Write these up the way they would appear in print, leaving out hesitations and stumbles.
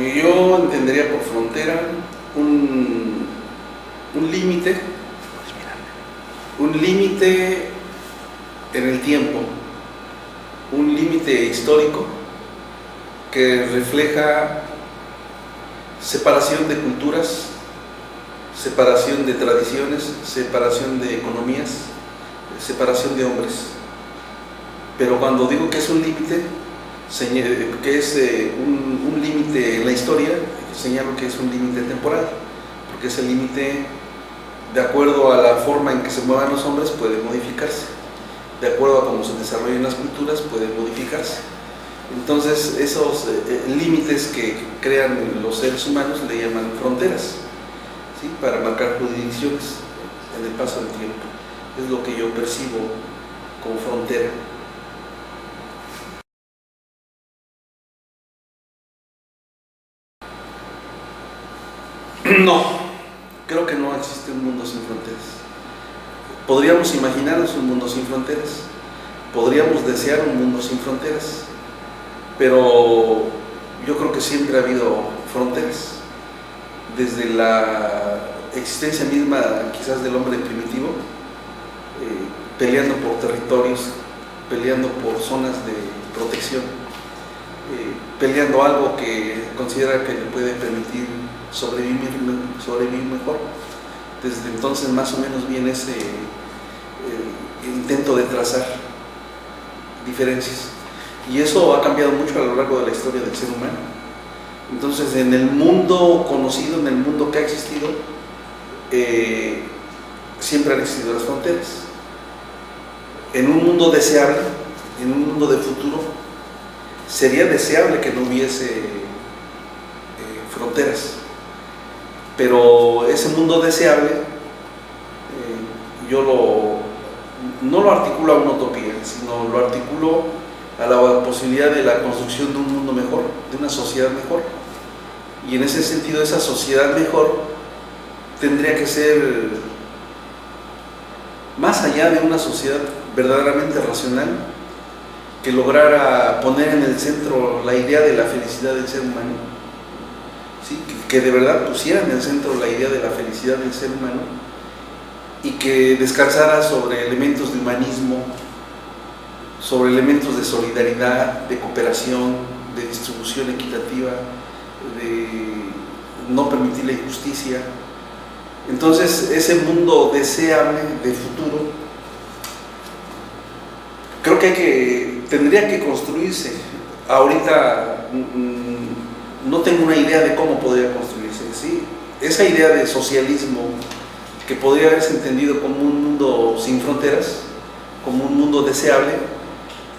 Yo entendería por frontera un, un límite, un límite en el tiempo, un límite histórico que refleja separación de culturas, separación de tradiciones, separación de economías, separación de hombres. Pero cuando digo que es un límite, que es un límite en la historia, señalo que es un límite temporal, porque ese límite, de acuerdo a la forma en que se muevan los hombres, puede modificarse, de acuerdo a cómo se desarrollan las culturas, puede modificarse. Entonces, esos límites que crean los seres humanos le llaman fronteras, ¿sí? Para marcar jurisdicciones en el paso del tiempo. Es lo que yo percibo como frontera. No, creo que no existe un mundo sin fronteras. Podríamos imaginarnos un mundo sin fronteras, podríamos desear un mundo sin fronteras, pero yo creo que siempre ha habido fronteras. Desde la existencia misma, quizás, del hombre primitivo, peleando por territorios, peleando por zonas de protección, peleando algo que considera que le puede permitir sobrevivir mejor. Desde entonces más o menos viene ese intento de trazar diferencias, y eso ha cambiado mucho a lo largo de la historia del ser humano. Entonces, en el mundo conocido, en el mundo que ha existido, siempre han existido las fronteras. En un mundo deseable, en un mundo de futuro, sería deseable que no hubiese fronteras. Pero ese mundo deseable, no lo articulo a una utopía, sino lo articulo a la posibilidad de la construcción de un mundo mejor, de una sociedad mejor. Y en ese sentido, esa sociedad mejor tendría que ser más allá de una sociedad verdaderamente racional, que lograra poner en el centro la idea de la felicidad del ser humano, ¿sí? Que de verdad pusiera en el centro la idea de la felicidad del ser humano, y que descansara sobre elementos de humanismo, sobre elementos de solidaridad, de cooperación, de distribución equitativa, de no permitir la injusticia. Entonces, ese mundo deseable de futuro, creo que tendría que construirse. Ahorita no tengo una idea de cómo podría construirse, ¿sí? Esa idea de socialismo, que podría haberse entendido como un mundo sin fronteras, como un mundo deseable,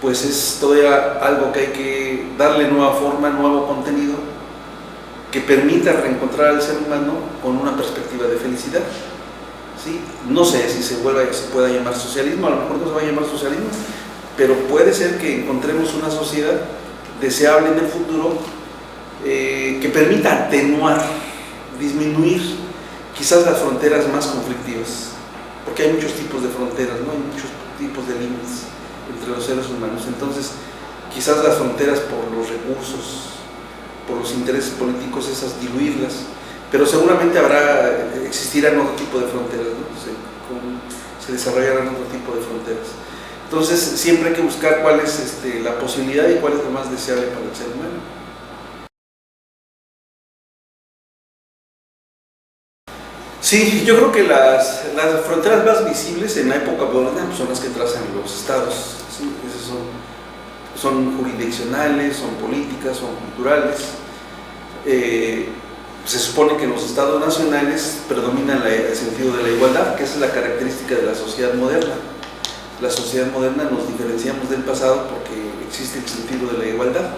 pues es todavía algo que hay que darle nueva forma, nuevo contenido, que permita reencontrar al ser humano con una perspectiva de felicidad, ¿sí? No sé si se pueda llamar socialismo, a lo mejor no se va a llamar socialismo, pero puede ser que encontremos una sociedad deseable en el futuro, que permita atenuar, disminuir quizás las fronteras más conflictivas, porque hay muchos tipos de fronteras, ¿no? Hay muchos tipos de límites entre los seres humanos. Entonces, quizás las fronteras, por los recursos, por los intereses políticos, esas diluirlas, pero seguramente existirán otro tipo de fronteras, ¿no? Se desarrollarán otro tipo de fronteras. Entonces, siempre hay que buscar cuál es la posibilidad y cuál es lo más deseable para el ser humano. Sí, yo creo que las fronteras más visibles en la época moderna son las que trazan los estados, ¿sí? Esas son jurisdiccionales, son políticas, son culturales. Se supone que en los estados nacionales predomina el sentido de la igualdad, que esa es la característica de la sociedad moderna. La sociedad moderna nos diferenciamos del pasado porque existe el sentido de la igualdad.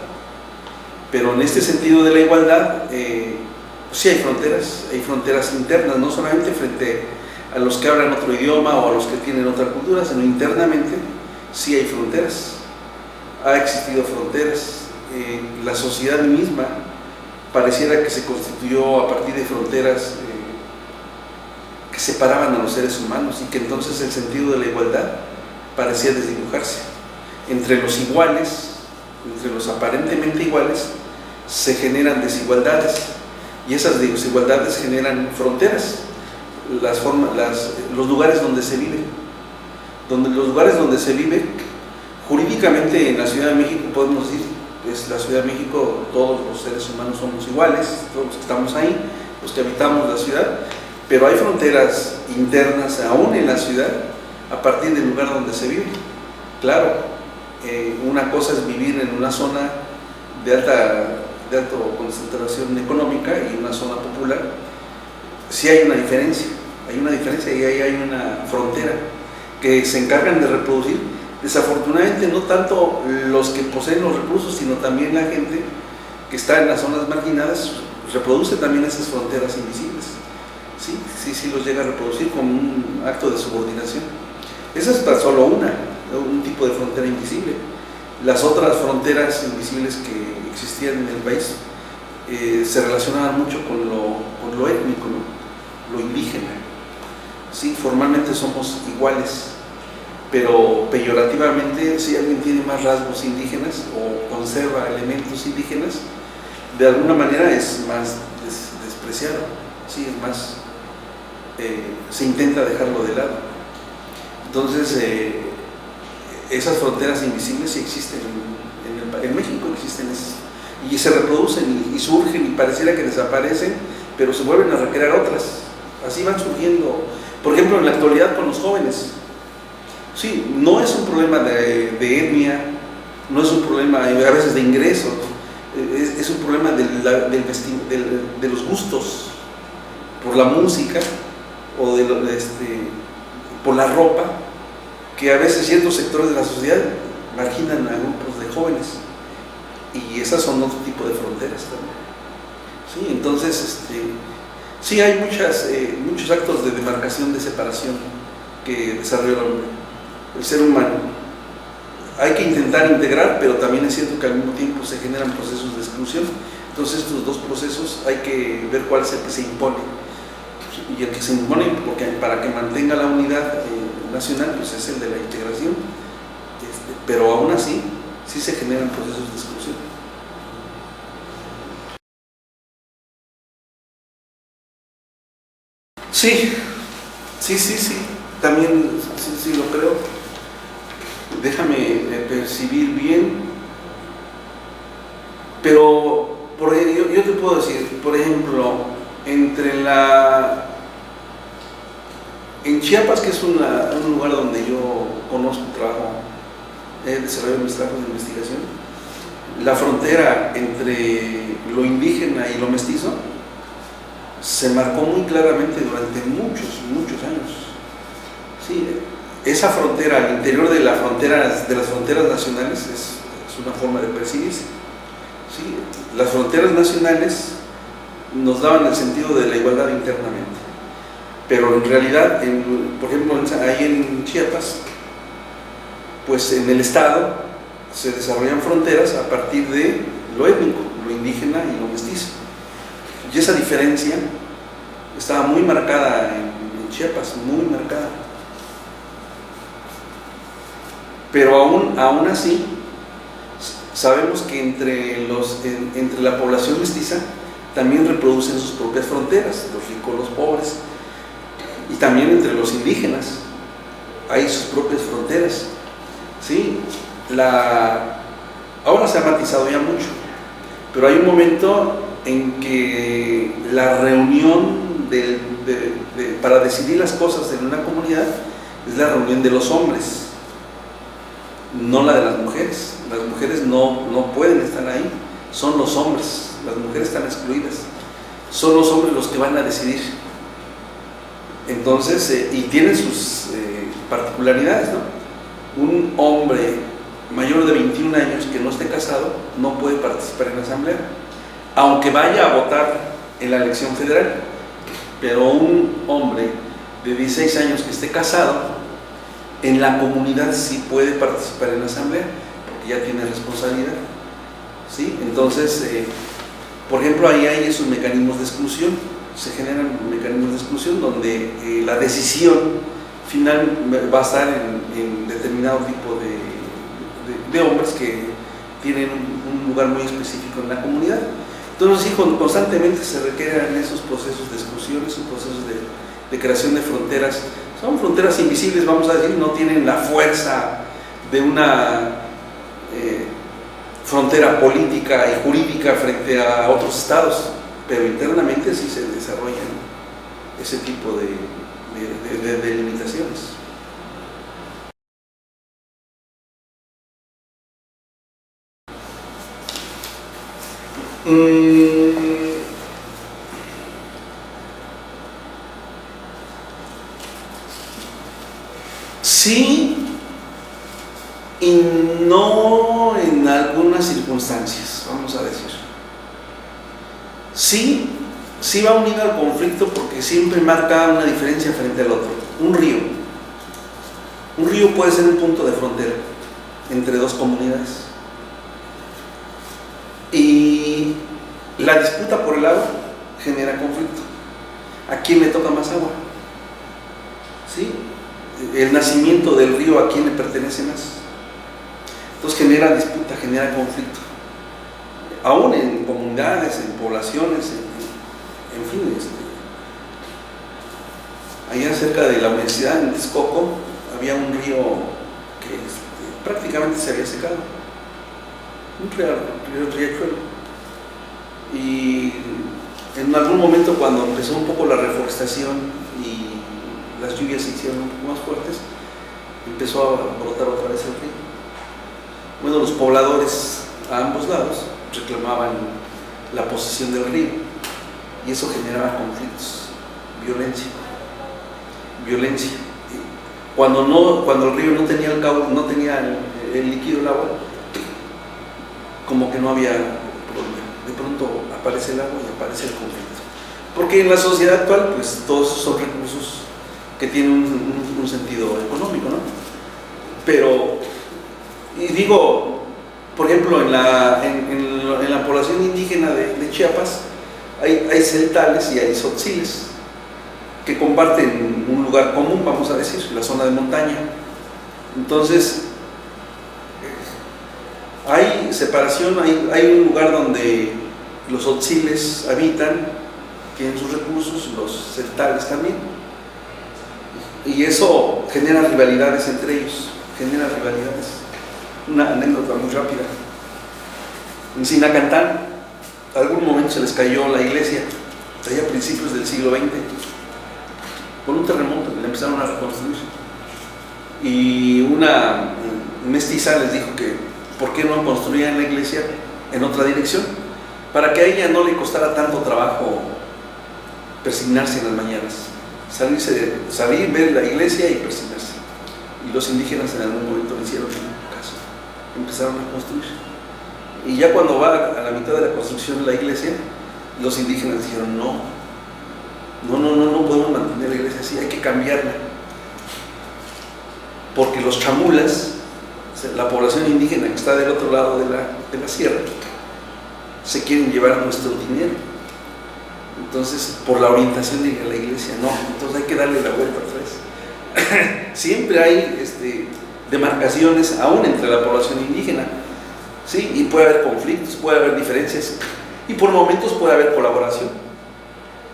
Pero en este sentido de la igualdad, sí hay fronteras internas, no solamente frente a los que hablan otro idioma o a los que tienen otra cultura, sino internamente sí hay fronteras. Ha existido fronteras. La sociedad misma pareciera que se constituyó a partir de fronteras que separaban a los seres humanos, y que entonces el sentido de la igualdad parecía desdibujarse. Entre los iguales, entre los aparentemente iguales, se generan desigualdades, y esas desigualdades generan fronteras, los lugares donde se vive. Los lugares donde se vive, jurídicamente en la Ciudad de México podemos decir, pues la Ciudad de México, todos los seres humanos somos iguales, todos los que estamos ahí, los que habitamos la ciudad, pero hay fronteras internas aún en la ciudad a partir del lugar donde se vive. Claro, una cosa es vivir en una zona de alta concentración económica y una zona popular. Sí hay una diferencia y ahí hay una frontera que se encargan de reproducir, desafortunadamente no tanto los que poseen los recursos, sino también la gente que está en las zonas marginadas, reproduce también esas fronteras invisibles. Sí los llega a reproducir como un acto de subordinación. Esa es tan solo un tipo de frontera invisible. Las otras fronteras invisibles que existían en el país se relacionaban mucho con lo étnico, ¿no? Lo indígena. Sí, formalmente somos iguales, pero peyorativamente, si alguien tiene más rasgos indígenas o conserva elementos indígenas, de alguna manera es más despreciado, sí, es más, se intenta dejarlo de lado. Entonces, esas fronteras invisibles sí existen en México, existen esas, y se reproducen y surgen y pareciera que desaparecen, pero se vuelven a recrear otras, así van surgiendo. Por ejemplo, en la actualidad con los jóvenes, sí, no es un problema de etnia, no es un problema a veces de ingresos, es un problema de los gustos por la música o por la ropa, que a veces ciertos sectores de la sociedad marginan a grupos de jóvenes, y esas son otro tipo de fronteras también. Sí, entonces, sí hay muchos actos de demarcación, de separación que desarrolla el hombre, el ser humano. Hay que intentar integrar, pero también es cierto que al mismo tiempo se generan procesos de exclusión. Entonces estos dos procesos hay que ver cuál es el que se impone. Y el que se impone, porque para que mantenga la unidad nacional, pues es el de la integración. Pero aún así, sí se generan procesos de exclusión. Sí, también sí lo creo. Déjame percibir bien, pero yo te puedo decir, por ejemplo, en Chiapas, que es un lugar donde yo conozco, trabajo, he desarrollado mis trabajos de investigación, la frontera entre lo indígena y lo mestizo se marcó muy claramente durante muchos años. Sí, esa frontera, al interior de las fronteras nacionales, es una forma de percibirse. Sí, las fronteras nacionales nos daban el sentido de la igualdad internamente, pero en realidad, por ejemplo, ahí en Chiapas, pues en el estado se desarrollan fronteras a partir de lo étnico, lo indígena y lo mestizo, y esa diferencia estaba muy marcada en Chiapas, muy marcada. Pero aún así, sabemos que entre la población mestiza también reproducen sus propias fronteras, los ricos, los pobres, y también entre los indígenas hay sus propias fronteras. ¿Sí? Ahora se ha matizado ya mucho, pero hay un momento en que la reunión para decidir las cosas en una comunidad es la reunión de los hombres, no la de las mujeres. Las mujeres no pueden estar ahí, son los hombres, las mujeres están excluidas, son los hombres los que van a decidir. Entonces, y tienen sus particularidades, ¿no? Un hombre mayor de 21 años que no esté casado no puede participar en la asamblea, aunque vaya a votar en la elección federal, pero un hombre de 16 años que esté casado en la comunidad sí puede participar en la asamblea, porque ya tiene responsabilidad. ¿Sí? Entonces, por ejemplo, ahí hay esos mecanismos de exclusión, se generan mecanismos de exclusión donde la decisión final va a estar en determinado tipo de hombres que tienen un lugar muy específico en la comunidad. Entonces, sí, constantemente se requieren esos procesos de exclusión, esos procesos de creación de fronteras. Son fronteras invisibles, vamos a decir, no tienen la fuerza de una frontera política y jurídica frente a otros estados, pero internamente sí se desarrollan ese tipo de limitaciones. Sí y no en algunas circunstancias, vamos a decir. Sí va unido al conflicto porque siempre marca una diferencia frente al otro. Un río puede ser un punto de frontera entre dos comunidades. Y la disputa por el agua genera conflicto. ¿A quién le toca más agua? ¿Sí? El nacimiento del río, ¿a quién le pertenece más? Entonces genera disputa, genera conflicto. Aún en comunidades, en poblaciones, en fin. Allá cerca de la universidad, en Texcoco, había un río que prácticamente se había secado. Un riachuelo. Y en algún momento, cuando empezó un poco la reforestación y las lluvias se hicieron un poco más fuertes, empezó a brotar otra vez el río. Bueno, los pobladores a ambos lados reclamaban la posesión del río y eso generaba conflictos, violencia. Cuando el río no tenía el cauce, no tenía el líquido, el agua, como que no había problema. De pronto aparece el agua y aparece el conflicto. Porque en la sociedad actual, pues todos esos son recursos que tienen un sentido económico, ¿no? Pero, y digo, por ejemplo, en la población indígena de Chiapas hay celtales y hay tzotziles que comparten un lugar común, vamos a decir, la zona de montaña. Entonces, hay separación, hay un lugar donde los tzotziles habitan, tienen sus recursos, los celtales también, y eso genera rivalidades entre ellos, Una anécdota muy rápida. En Sinacantán, en algún momento se les cayó la iglesia, allá a principios del siglo XX, con un terremoto, la empezaron a reconstruir. Y una mestiza les dijo que ¿por qué no construían la iglesia en otra dirección? Para que a ella no le costara tanto trabajo persignarse en las mañanas. Salir, ver la iglesia y persignarse. Y los indígenas en algún momento le hicieron caso. Empezaron a construir. Y ya cuando va a la mitad de la construcción de la iglesia, los indígenas dijeron no podemos mantener la iglesia así, hay que cambiarla. Porque los chamulas, la población indígena que está del otro lado de la sierra, se quieren llevar nuestro dinero. Entonces, por la orientación de la iglesia, no, entonces hay que darle la vuelta otra vez. Siempre hay demarcaciones, aún entre la población indígena, ¿sí? Y puede haber conflictos, puede haber diferencias, y por momentos puede haber colaboración,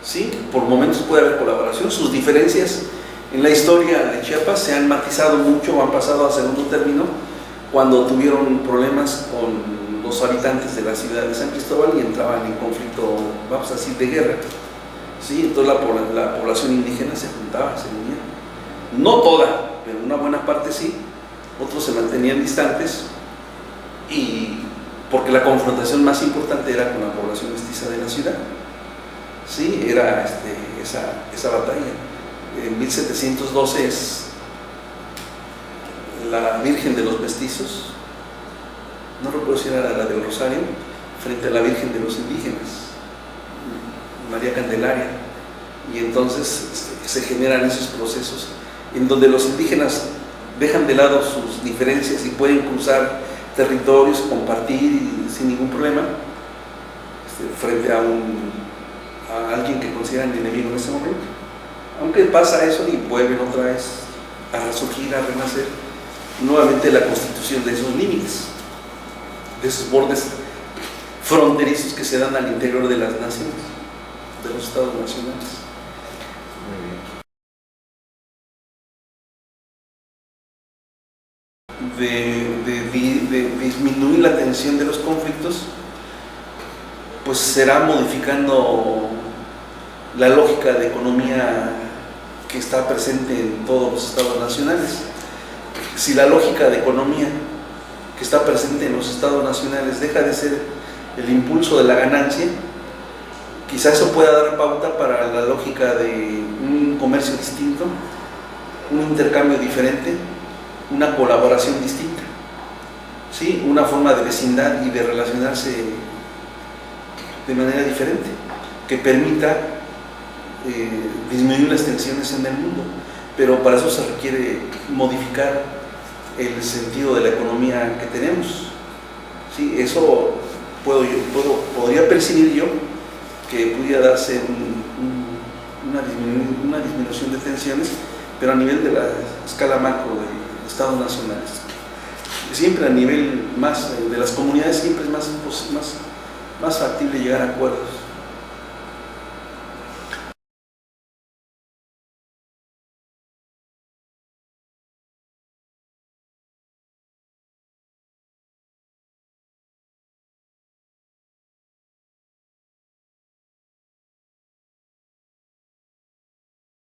¿sí? Por momentos puede haber colaboración. Sus diferencias en la historia de Chiapas se han matizado mucho, han pasado a segundo término cuando tuvieron problemas con los habitantes de la ciudad de San Cristóbal y entraban en conflicto, vamos a decir, de guerra, ¿sí? Entonces la población indígena se juntaba, se unía. No toda, pero una buena parte sí. Otros se mantenían distantes, y porque la confrontación más importante era con la población mestiza de la ciudad, ¿sí? Era esa batalla. En 1712 es la Virgen de los Mestizos, no recuerdo si era la del Rosario, frente a la Virgen de los Indígenas, María Candelaria, y entonces se generan esos procesos en donde los indígenas dejan de lado sus diferencias y pueden cruzar territorios, compartir sin ningún problema, frente a alguien que consideran enemigo en ese momento. Aunque pasa eso y vuelven otra vez a resurgir, a renacer nuevamente la constitución de esos límites, de esos bordes fronterizos que se dan al interior de las naciones, de los estados nacionales. De disminuir la tensión de los conflictos, pues será modificando la lógica de economía que está presente en todos los estados nacionales. Si la lógica de economía que está presente en los estados nacionales deja de ser el impulso de la ganancia, quizás eso pueda dar pauta para la lógica de un comercio distinto, un intercambio diferente, una colaboración distinta, ¿sí? Una forma de vecindad y de relacionarse de manera diferente, que permita disminuir las tensiones en el mundo. Pero para eso se requiere modificar el sentido de la economía que tenemos, ¿sí? Eso podría percibir yo que pudiera darse una disminución de tensiones, pero a nivel de la escala macro de estados nacionales. Siempre a nivel más de las comunidades siempre es más factible llegar a acuerdos.